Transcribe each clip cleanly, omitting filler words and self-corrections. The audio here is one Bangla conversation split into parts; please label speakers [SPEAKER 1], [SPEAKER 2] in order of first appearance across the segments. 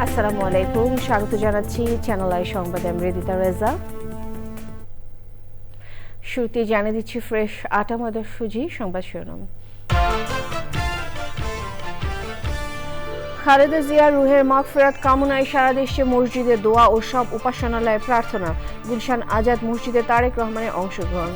[SPEAKER 1] আসসালামু আলাইকুম, স্বাগত জানাচ্ছি চ্যানেল আই সংবাদে। আমি রেদিতা রেজা। শুরুতে জানিয়ে দিচ্ছি ফ্রেশ আটা ময়দার সুজি সংবাদ শিরোনাম। খালেদা জিয়া রুহের মাগফিরাত কামনায় সারা দেশে মসজিদে দোয়া ও সব উপাসনালয়ে প্রার্থনা। গুলশান আজাদ মসজিদে তারেক রহমানের অংশগ্রহণ।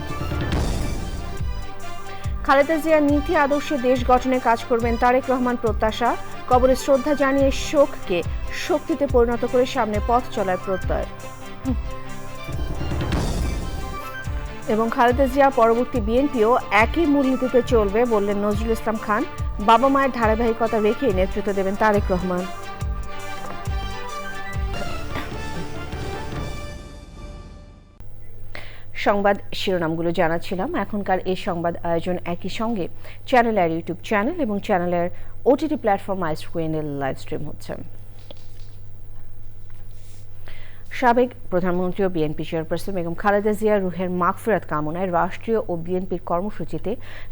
[SPEAKER 1] খালেদা জিয়ার নীতি আদর্শে দেশ গঠনে কাজ করবেন তারেক রহমান প্রত্যাশা। কবরে শ্রদ্ধা জানিয়ে শোককে শক্তিতে পরিণত করে সামনে পথ চলার প্রত্যয়। এবং খালেদা জিয়া পরবর্তী বিএনপিও একই মূলনীতিতে চলবে বললেন নজরুল ইসলাম খান। বাবা মায়ের ধারাবাহিকতা রেখে নেতৃত্ব দেবেন তারেক রহমান। সংবাদ শিরোনামগুলো জানাচ্ছিলাম। এখনকার এই সংবাদ আয়োজন একই সঙ্গে চ্যানেলের ইউটিউব চ্যানেল এবং চ্যানেলের ওটিটি প্ল্যাটফর্ম আইস্ক্রিনে লাইভ স্ট্রিম হচ্ছে। সাবেক প্রধানমন্ত্রী ও বিএনপি চেয়ারপারসন বেগম খালেদা জিয়া রুহের মাগফিরাত কামনায় রাষ্ট্রীয় ও বিএনপির কর্মসূচিতে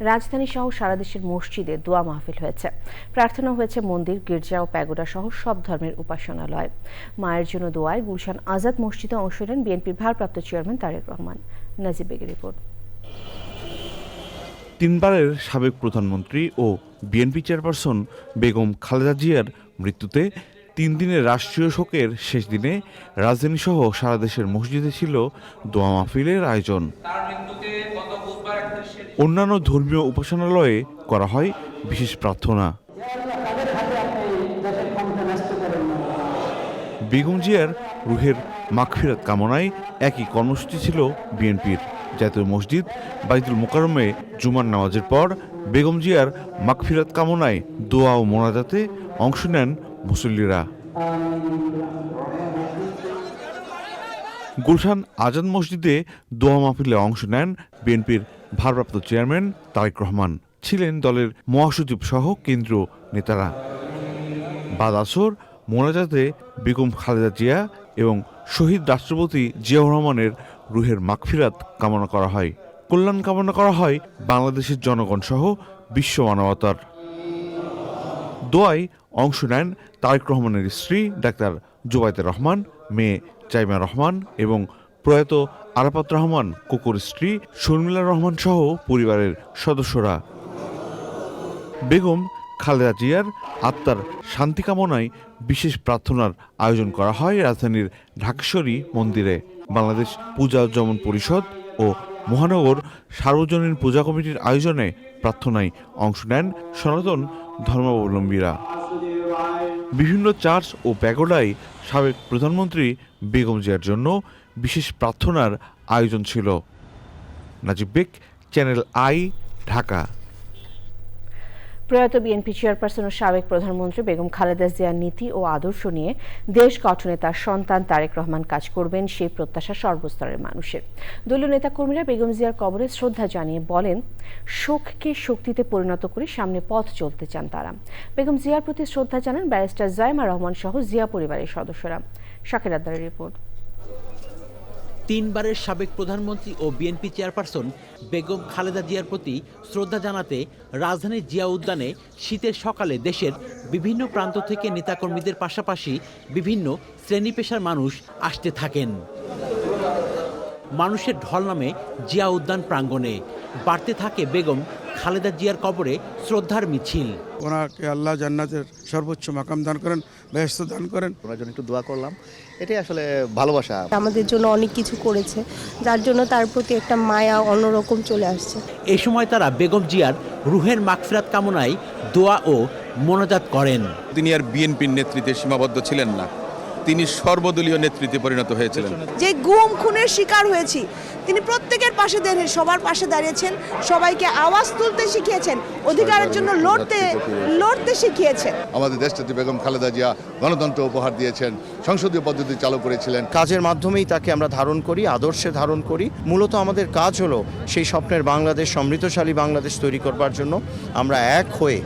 [SPEAKER 1] রাজধানী সহ সারা দেশের মসজিদে দোয়া মাহফিল হয়েছে। প্রার্থনা হয়েছে মন্দির, গির্জা ও প্যাগোডা সহ সব ধর্মের উপাসনালয়। মায়ের জন্য দোয়ায় গুলশান আজাদ মসজিদে অংশ নেন বিএনপির ভারপ্রাপ্ত চেয়ারম্যান তারেক রহমান। নাজিব বেগের রিপোর্ট।
[SPEAKER 2] তিনবারের সাবেক প্রধানমন্ত্রী ও বিএনপি চেয়ারপারসন বেগম খালেদা জিয়ার মৃত্যুতে 3 দিনের রাষ্ট্রীয় শোকের শেষ দিনে রাজধানীসহ সারা দেশের মসজিদে ছিল দোয়া মাহফিলের আয়োজন। অন্যান্য ধর্মীয় উপাসনালয়ে করা হয় বিশেষ প্রার্থনা। বেগম জিয়ার রুহের মাগফিরাত কামনায় একই কর্মসূচি ছিল বিএনপির। জাতীয় মসজিদ বাইতুল মোকাররমে জুমার নামাজের পর বেগম জিয়ার মাগফিরাত কামনায় দোয়া ও মোনাজাতে অংশ নেন মুসল্লিরা। গুলশান আজাদ মসজিদে দোয়া মাহফিলে অংশ নেন বিএনপির ভারপ্রাপ্ত চেয়ারম্যান তারেক রহমান। ছিলেন দলের মহাসচিব সহ কেন্দ্রীয় নেতারা। বাদ আসর মোনাজাতে বেগম খালেদা জিয়া এবং শহীদ রাষ্ট্রপতি জিয়াউর রহমানের রুহের মাগফিরাত কামনা করা হয়। কল্যাণ কামনা করা হয় বাংলাদেশের জনগণ সহ বিশ্ব মানবতার। দোয়ায় অংশ নেন তারেক রহমানের স্ত্রী ডাক্তার জুবাইদা রহমান, মেয়ে চাইমা রহমান এবং প্রয়াত আরাফাত রহমান কোকোর স্ত্রী শর্মিলা রহমান সহ পরিবারের সদস্যরা। বেগম খালেদা জিয়ার আত্মার শান্তি কামনায় বিশেষ প্রার্থনার আয়োজন করা হয় রাজধানীর ঢাকেশ্বরী মন্দিরে। বাংলাদেশ পূজা উদযাপন পরিষদ ও মহানগর সার্বজনীন পূজা কমিটির আয়োজনে প্রার্থনায় অংশ নেন সনাতন ধর্মাবলম্বীরা। বিভিন্ন চার্চ ও প্যাগোডায় সাবেক প্রধানমন্ত্রী বেগম জিয়ার জন্য বিশেষ প্রার্থনার আয়োজন ছিল। নাজিব বেগ, চ্যানেল আই, ঢাকা।
[SPEAKER 1] প্রয়াত বিএনপি চেয়ারপারসন ও সাবেক প্রধানমন্ত্রী বেগম খালেদা জিয়ার নীতি ও আদর্শ নিয়ে দেশ গঠনে তার সন্তান তারেক রহমান কাজ করবেন, সেই প্রত্যাশা সর্বস্তরের মানুষের। দলীয় নেতাকর্মীরা বেগম জিয়ার কবরে শ্রদ্ধা জানিয়ে বলেন, শোককে শক্তিতে পরিণত করে সামনে পথ চলতে চান তারা। বেগম জিয়ার প্রতি শ্রদ্ধা জানান ব্যারিস্টার জাইমা রহমান সহ জিয়া পরিবারের সদস্যরা। শাকির আদ্দারের রিপোর্ট।
[SPEAKER 3] তিনবারের সাবেক প্রধানমন্ত্রী ও বিএনপি চেয়ারপারসন বেগম খালেদা জিয়ার প্রতি শ্রদ্ধা জানাতে রাজধানীর জিয়া উদ্যানে শীতের সকালে দেশের বিভিন্ন প্রান্ত থেকে নেতাকর্মীদের পাশাপাশি বিভিন্ন শ্রেণী পেশার মানুষ আসতে থাকেন। মানুষের ঢল নামে জিয়া উদ্যান প্রাঙ্গণে। বাড়তে থাকে বেগম খালেদা জিয়ার কবরে শ্রদ্ধার মিছিল।
[SPEAKER 4] ওনাকে আল্লাহ জান্নাতের সর্বোচ্চ মাকাম দান করেন, বেহেশত দান করেন।
[SPEAKER 5] ওনার জন্য একটু দোয়া করলাম, এটাই আসলে ভালোবাসা।
[SPEAKER 6] আমাদের জন্য অনেক কিছু করেছে, যার জন্য তার প্রতি একটা মায়া অন্যরকম চলে আসছে।
[SPEAKER 3] এই সময় তারা বেগম জিয়ার রুহের মাগফিরাত কামনায় দোয়া ও মোনাজাত করেন।
[SPEAKER 7] তিনি আর বিএনপির নেতৃত্বে সীমাবদ্ধ ছিলেন না, তিনি সর্বদলীয় নেতৃত্বে পরিণত হয়েছিলেন।
[SPEAKER 8] যে গুম খুনের শিকার হয়েছি, তিনি প্রত্যেকের পাশে দাঁড়িয়ে সবার পাশে দাঁড়িয়েছেন, সবাইকে আওয়াজ তুলতে শিখিয়েছেন, অধিকারের জন্য লড়তে শিখিয়েছেন।
[SPEAKER 5] আমাদের দেশটাতে বেগম খালেদা জিয়া গণতন্ত্র উপহার দিয়েছেন, সংসদীয় পদ্ধতি চালু করেছিলেন।
[SPEAKER 9] কাজের মাধ্যমেই তাকে আমরা ধারণ করি, আদর্শে ধারণ করি। মূলত আমাদের কাজ হলো সেই স্বপ্নের বাংলাদেশ, সমৃদ্ধশালী বাংলাদেশ তৈরি করবার জন্য আমরা এক হয়ে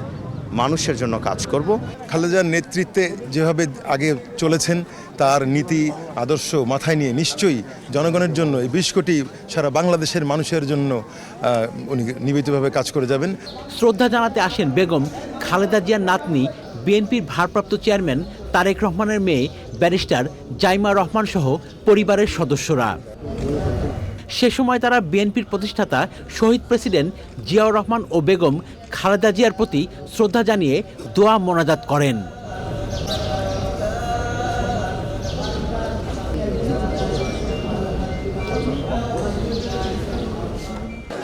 [SPEAKER 9] মানুষের জন্য কাজ করব।
[SPEAKER 4] খালেদার নেতৃত্বে যেভাবে আগে চলেছেন, তার নীতি আদর্শ মাথায় নিয়ে নিশ্চয়ই জনগণের জন্য, এই 20 কোটি সারা বাংলাদেশের মানুষের জন্য উনি নিবেদিতভাবে কাজ করে যাবেন।
[SPEAKER 3] শ্রদ্ধা জানাতে আসেন বেগম খালেদা জিয়ার নাতনি বিএনপির ভারপ্রাপ্ত চেয়ারম্যান তারেক রহমানের মেয়ে ব্যারিস্টার জাইমা রহমান সহ পরিবারের সদস্যরা। সে সময় তারা বিএনপির প্রতিষ্ঠাতা শহীদ প্রেসিডেন্ট জিয়াউর রহমান ও বেগম খালেদা জিয়ার প্রতি শ্রদ্ধা জানিয়ে দোয়া মোনাজাত করেন।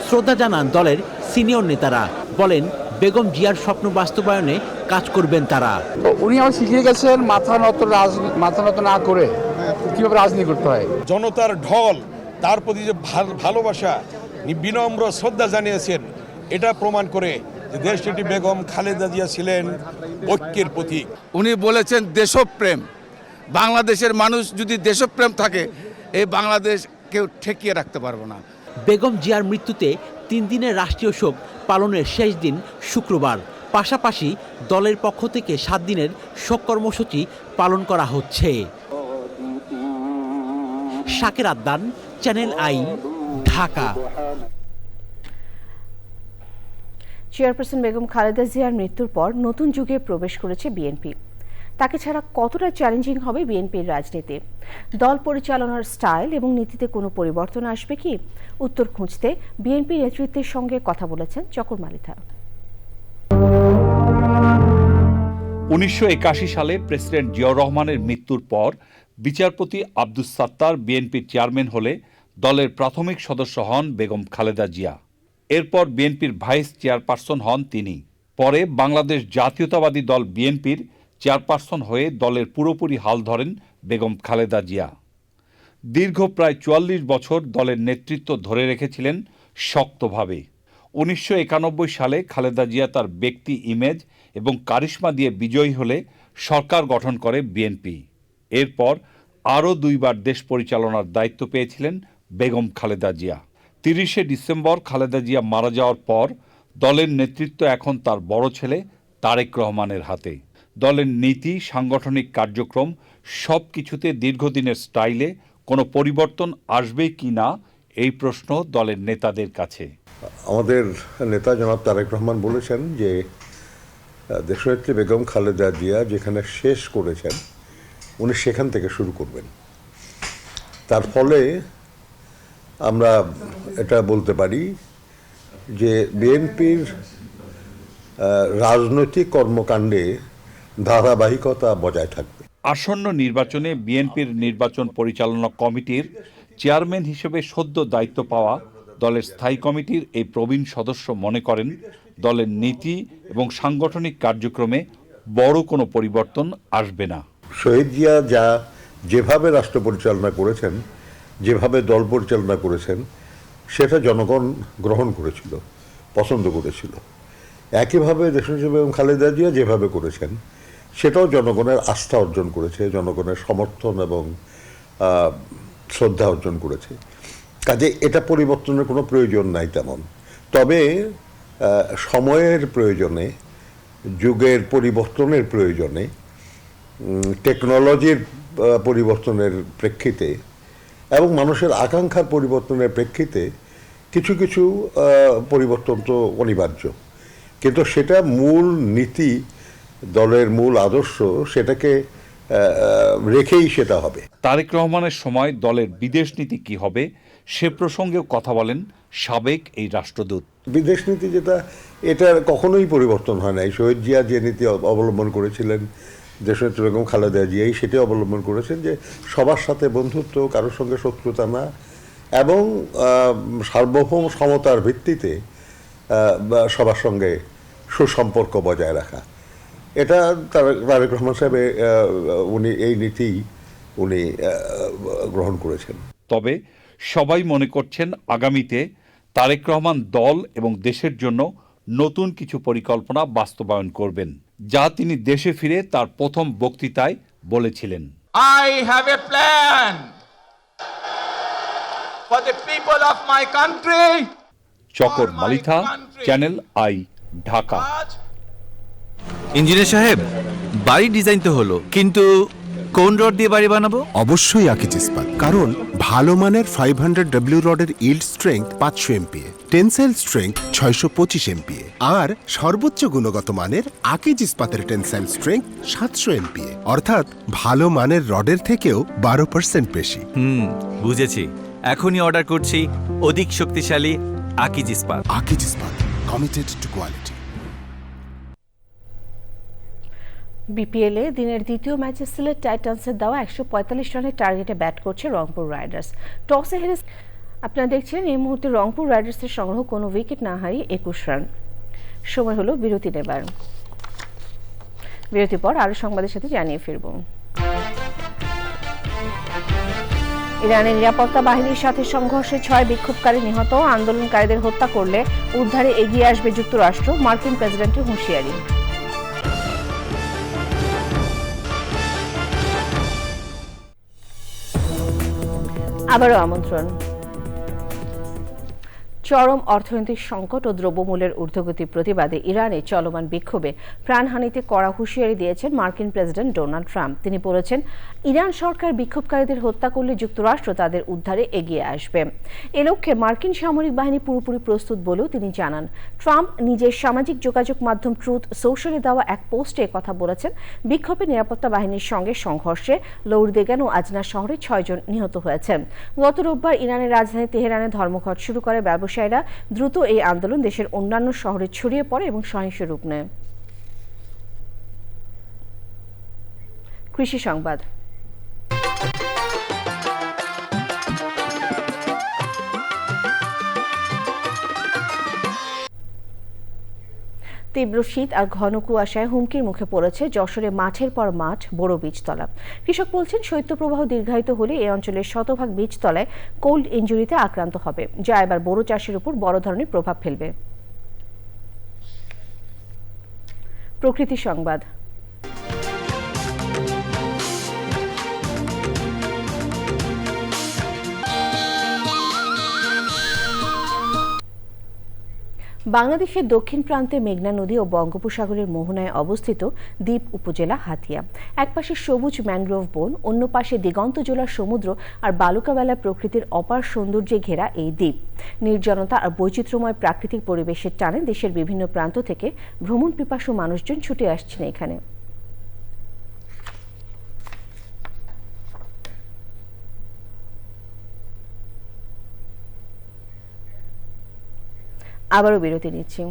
[SPEAKER 3] শ্রদ্ধা জানান দলের সিনিয়র নেতারা, বলেন বেগম জিয়ার স্বপ্ন বাস্তবায়নে কাজ করবেন তারা।
[SPEAKER 10] উনি আমার শিখিয়ে গেছেন মাথা নত না করে কিভাবে রাজনীতি করতে হয়।
[SPEAKER 11] জনতার ঢল, তার প্রতি যে ভালোবাসা, বিনম্র শ্রদ্ধা জানিয়েছেন, এটা প্রমাণ করে যে দেশটি বেগম খালেদা জিয়া ছিলেন ঐক্যের প্রতীক।
[SPEAKER 7] উনি বলেছেন দেশপ্রেম, বাংলাদেশের মানুষ যদি দেশপ্রেম থাকে এই বাংলাদেশ কেউ ঠেকিয়ে রাখতে পারবে না।
[SPEAKER 3] বেগম জিয়ার মৃত্যুতে 3 দিনের রাষ্ট্রীয় শোক পালনের শেষ দিন শুক্রবার। পাশাপাশি দলের পক্ষ থেকে 7 দিনের শোক কর্মসূচি পালন করা হচ্ছে। Shaker Addan, channel I, Dhaka.
[SPEAKER 1] Chairperson Begum Khaleda জিয়ার মৃত্যুর পর নতুন যুগে প্রবেশ করেছে বিএনপি। তাকে ছাড়া কতটা চ্যালেঞ্জিং হবে বিএনপির রাজনীতি? দল পরিচালনার স্টাইল এবং নীতিতে কোনো পরিবর্তন আসবে কি? উত্তর খুঁজতে বিএনপি নেতৃত্বের সঙ্গে কথা বলেছেন চকর মালিথা।
[SPEAKER 12] 1981 সালে প্রেসিডেন্ট জিয়াউর রহমানের মৃত্যুর পর বিচারপতি আব্দুস সাত্তার বিএনপির চেয়ারম্যান হলে দলের প্রাথমিক সদস্য হন বেগম খালেদা জিয়া। এরপর বিএনপির ভাইস চেয়ারপারসন হন তিনি। পরে বাংলাদেশ জাতীয়তাবাদী দল বিএনপির চেয়ারপারসন হয়ে দলের পুরোপুরি হাল ধরেন বেগম খালেদা জিয়া। দীর্ঘ প্রায় 44 বছর দলের নেতৃত্ব ধরে রেখেছিলেন শক্তভাবে। 1991 সালে খালেদা জিয়া তার ব্যক্তি ইমেজ এবং কারিশমা দিয়ে বিজয়ী হলে সরকার গঠন করে বিএনপি। এরপর আরও 2 বার দেশ পরিচালনার দায়িত্ব পেয়েছিলেন বেগম খালেদা জিয়া। 30শে ডিসেম্বর খালেদা জিয়া মারা যাওয়ার পর দলের নেতৃত্ব এখন তার বড় ছেলে তারেক রহমানের হাতে। দলের নীতি, সাংগঠনিক কার্যক্রম সব কিছুতে দীর্ঘদিনের স্টাইলে কোনো পরিবর্তন আসবে কি না এই প্রশ্ন দলের নেতাদের কাছে।
[SPEAKER 13] আমাদের নেতা জনাব তারেক রহমান বলেছেন যে দেশনেত্রী বেগম খালেদা জিয়া যেখানে শেষ করেছেন উনি সেখান থেকে শুরু করবেন। তার ফলে আমরা এটা বলতে পারি যে বিএনপির রাজনৈতিক কর্মকাণ্ডে ধারাবাহিকতা বজায় থাকবে।
[SPEAKER 12] আসন্ন নির্বাচনে বিএনপির নির্বাচন পরিচালনা কমিটির চেয়ারম্যান হিসেবে সদ্য দায়িত্ব পাওয়া দলের স্থায়ী কমিটির এই প্রবীণ সদস্য মনে করেন দলের নীতি এবং সাংগঠনিক কার্যক্রমে বড় কোনো পরিবর্তন আসবে না।
[SPEAKER 13] শহীদ জিয়া যেভাবে রাষ্ট্র পরিচালনা করেছেন, যেভাবে দল পরিচালনা করেছেন, সেটা জনগণ গ্রহণ করেছিল, পছন্দ করেছিল। একইভাবে দেশনেত্রী বেগম খালেদা জিয়া যেভাবে করেছেন সেটাও জনগণের আস্থা অর্জন করেছে, জনগণের সমর্থন এবং শ্রদ্ধা অর্জন করেছে। কাজে এটা পরিবর্তনের কোনো প্রয়োজন নাই তেমন। তবে সময়ের প্রয়োজনে, যুগের পরিবর্তনের প্রয়োজনে, টেকনোলজির পরিবর্তনের প্রেক্ষিতে এবং মানুষের আকাঙ্ক্ষার পরিবর্তনের প্রেক্ষিতে কিছু কিছু পরিবর্তন তো অনিবার্য, কিন্তু সেটা মূল নীতি, দলের মূল আদর্শ, সেটাকে রেখেই সেটা হবে।
[SPEAKER 12] তারেক রহমানের সময় দলের বিদেশ নীতি কি হবে সে প্রসঙ্গেও কথা বলেন সাবেক এই রাষ্ট্রদূত।
[SPEAKER 13] বিদেশ নীতি এটা কখনোই পরিবর্তন হয় নাই। শহীদ জিয়া যে নীতি অবলম্বন করেছিলেন, দেশনেত্রী বেগম খালেদা জিয়াই সেটি অবলম্বন করেছেন যে সবার সাথে বন্ধুত্ব, কারোর সঙ্গে শত্রুতা না, এবং সার্বভৌম সমতার ভিত্তিতে সবার সঙ্গে সুসম্পর্ক বজায় রাখা। এটা তারেক রহমান সাহেব উনি এই নীতি উনি গ্রহণ করেছেন।
[SPEAKER 12] তবে সবাই মনে করছেন আগামীতে তারেক রহমান দল এবং দেশের জন্য নতুন কিছু পরিকল্পনা বাস্তবায়ন করবেন, যা তিনি দেশে ফিরে তার প্রথম বক্তৃতায় বলেছিলেন।
[SPEAKER 10] I have a plan for the people of my country.
[SPEAKER 12] Chokor Malitha, channel I, Dhaka.
[SPEAKER 14] Engineer সাহেব, বাড়ি ডিজাইন তো হলো, কিন্তু কোন রড দিয়ে বাড়ি বানাবো?
[SPEAKER 15] অবশ্যই আকিজ ইস্পাত, কারণ ভালো মানের 500 ডব্লিউ রডের yield strength 500 MPa। Tensile strength 625 MPa আর সর্বোচ্চ গুণগত মানের আকিজ ইস্পাতের টেনসাইল স্ট্রেংথ 700 MPa, অর্থাৎ ভালো মানের রডের থেকেও 12% বেশি।
[SPEAKER 14] বুঝেছি। এখনই অর্ডার করছি অধিক শক্তিশালী আকিজ ইস্পাত।
[SPEAKER 15] আকিজ ইস্পাত, কমিটেড টু কোয়ালিটি।
[SPEAKER 1] বিপিএলে দিনের দ্বিতীয় ম্যাচে সিলেট টাইটান্সের দেওয়া 145 রানের টার্গেটে ব্যাট করছে রংপুর রাইডার্স। টসে হেরে আপনারা দেখছেন এই মুহূর্তে রংপুর রাইডার্সের সংগ্রহ কোনো উইকেট না হারিয়ে 21 রান। সময় হলো বিরতি নেবার। বিরতির পর আরো সংবাদের সাথে জানিয়ে ফিরব। ইরানের নিরাপত্তা বাহিনীর সাথে সংঘর্ষে 6 বিক্ষোভকারী নিহত, আন্দোলনকারীদের হত্যা করলে উদ্ধারে এগিয়ে আসবে যুক্তরাষ্ট্র, মার্কিন প্রেসিডেন্টের হুঁশিয়ারি। আবারও আমন্ত্রণ। চরম অর্থনৈতিক সংকট ও দ্রব্যমূল্যের ঊর্ধ্বগতির প্রতিবাদে ইরানে চলমান বিক্ষোভে প্রাণহানিতে কড়া হুঁশিয়ারি দিয়েছেন মার্কিন প্রেসিডেন্ট ডোনাল্ড ট্রাম্প। তিনি বলেছেন, ইরান সরকার বিক্ষোভকারীদের হত্যা করলে যুক্তরাষ্ট্র তাদের উদ্ধারে এগিয়ে আসবে। এ লক্ষ্যে মার্কিন সামরিক বাহিনী পুরোপুরি প্রস্তুত বলেও তিনি জানান। ট্রাম্প নিজের সামাজিক যোগাযোগ মাধ্যম ট্রুথ সোশ্যালে দেওয়া এক পোস্টে কথা বলেছেন। বিক্ষোভে নিরাপত্তা বাহিনীর সঙ্গে সংঘর্ষে লৌরদেগান ও আজনা শহরে 6 জন নিহত হয়েছেন। গত রোববার ইরানের রাজধানী তেহরানে ধর্মঘট শুরু করে ব্যবসায়ীরা। দ্রুত এই আন্দোলন দেশের অন্যান্য শহরে ছড়িয়ে পড়ে এবং সহিংস রূপ নেয়। কৃষি সংবাদ। তীব্র শীত আর ঘন কুয়াশায় হুমকির মুখে পড়েছে যশোরে মাঠের পর মাঠ বড় বীজতলা। কৃষক বলছেন, শৈত্যপ্রবাহ দীর্ঘায়িত হলে এই অঞ্চলের শতভাগ বীজতলায় কোল্ড ইনজুরিতে আক্রান্ত হবে, যা এবার বড় চাষের উপর বড় ধরনের প্রভাব ফেলবে। প্রকৃতি সংবাদ। বাংলাদেশের দক্ষিণ প্রান্তে মেঘনা নদী ও বঙ্গোপসাগরের মোহনায় অবস্থিত দ্বীপ উপজেলা হাতিয়া। একপাশে সবুজ ম্যানগ্রোভ বন, অন্য পাশে দিগন্তজোড়া সমুদ্র আর বালুকাবেলা প্রকৃতির অপার সৌন্দর্যে ঘেরা এই দ্বীপ নির্জনতা আর বৈচিত্র্যময় প্রাকৃতিক পরিবেশের টানে দেশের বিভিন্ন প্রান্ত থেকে ভ্রমণ পিপাসু মানুষজন ছুটে আসছেন এখানে। আবারও বিরতি নিচ্ছি।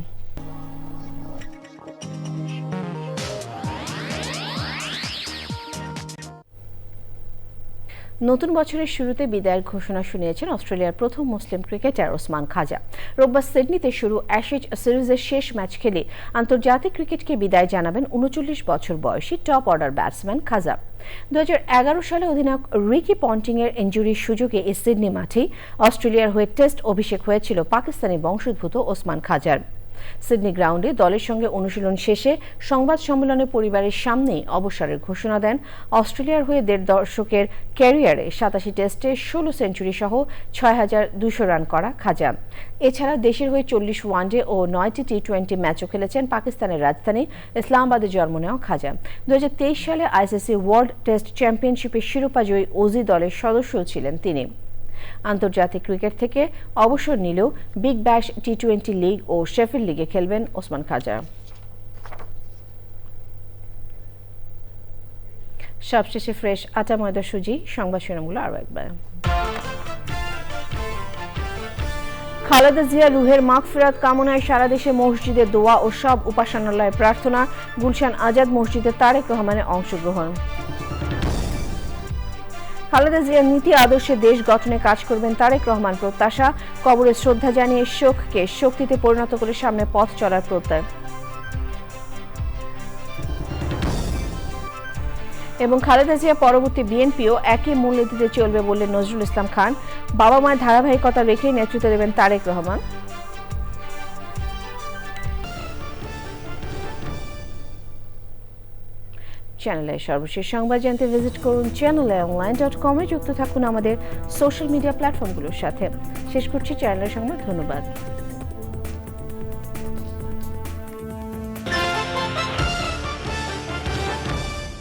[SPEAKER 1] নতুন বছরের শুরুতে বিদায়ের ঘোষণা শুনিয়েছেন অস্ট্রেলিয়ার প্রথম মুসলিম ক্রিকেটার ওসমান খাজা। রোববার সিডনিতে শুরু অ্যাশেজ সিরিজের শেষ ম্যাচ খেলে আন্তর্জাতিক ক্রিকেটকে বিদায় জানাবেন 39 বছর বয়সী টপ অর্ডার ব্যাটসম্যান খাজা। 2011 সালে অধিনায়ক রিকি পন্টিংয়ের ইনজুরির সুযোগে এই সিডনি মাঠেই অস্ট্রেলিয়ার হয়ে টেস্ট অভিষেক হয়েছিল পাকিস্তানি বংশোদ্ভূত ওসমান খাজার। সিডনি গ্রাউন্ডে দলের সঙ্গে অনুশীলন শেষে সংবাদ সম্মেলনে পরিবারের সামনেই অবসরের ঘোষণা দেন। অস্ট্রেলিয়ার হয়ে 1.5 দশকের ক্যারিয়ারে 87 টেস্টে 16 সেঞ্চুরি সহ 6,200 রান করা খাজা। এছাড়া দেশের হয়ে 40 ওয়ানডে ও 9টি টি20 ম্যাচও খেলেছেন। পাকিস্তানের রাজধানী ইসলামাবাদে জন্ম নেওয়া খাজা 2023 সালে আইসিসি ওয়ার্ল্ড টেস্ট চ্যাম্পিয়নশিপের শিরোপাজয়ী অজি দলের সদস্য ছিলেন তিনি। আন্তর্জাতিক ক্রিকেট থেকে অবসর নিলেও বিগ ব্যাশ টি20 লিগ ও শেফিল্ড লিগে খেলবেন ওসমান খাজা। সবশেষে ফ্রেশ আটা ময়দা সুজি সংবাদ শিরোনামগুলো আরও একবার। খালেদা জিয়া রুহের মাগফিরাত কামনায় সারা দেশে মসজিদে দোয়া ও সব উপাসনালয়ে প্রার্থনা। গুলশান আজাদ মসজিদে তারেক রহমানের অংশগ্রহণ। খালেদা জিয়ার নীতি আদর্শে দেশ গঠনে কাজ করবেন তারেক রহমান প্রত্যাশা। কবরে শ্রদ্ধা জানিয়ে শোককে শক্তিতে পরিণত করে সামনে পথ চলার প্রত্যয়। এবং খালেদা জিয়া পরবর্তী বিএনপিও একই মূলনীতিতে চলবে বললেন নজরুল ইসলাম খান। বাবা মায়ের ধারাবাহিকতা রেখেই নেতৃত্ব দেবেন তারেক রহমান। চ্যানেলের সর্বশেষ সংবাদ জানতে ভিজিট করুন channelonline.com-এ। যুক্ত থাকুন আমাদের সোশ্যাল মিডিয়া প্ল্যাটফর্মগুলোর সাথে। শেষ করছি চ্যানেলের সংবাদ। ধন্যবাদ।